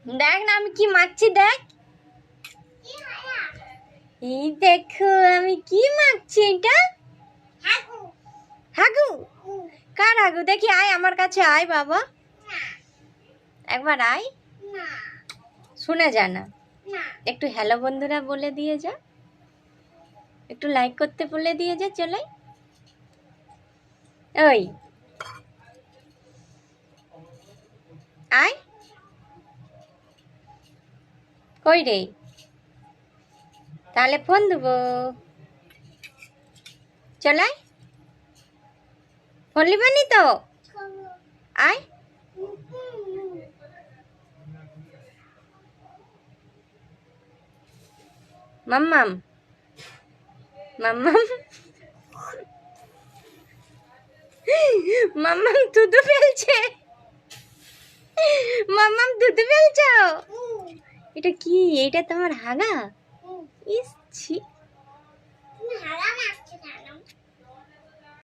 দেখ না আমি কি মাখছি, দেখ। এই দেখো আমি কি মাখছি, এটা হাগু। কার হাগু? দেখি আয় আমার কাছে, আয় বাবা, একবার আয়। শুনে যা না, একটু হ্যালো বন্ধুরা বলে দিয়ে যা, একটু লাইক করতে বলে দিয়ে যা, চলে ওই আয়। কই রে? তাহলে ফোন দেবো, চলাই ফোন লিবানি তো, আয়। মাম্মাম মাম্মাম মাম্মাম দুধু ফেলছে, মাম্মাম দুধু ফেলছো। এটা কি? এটা তোমার হাগা? ইস ছি।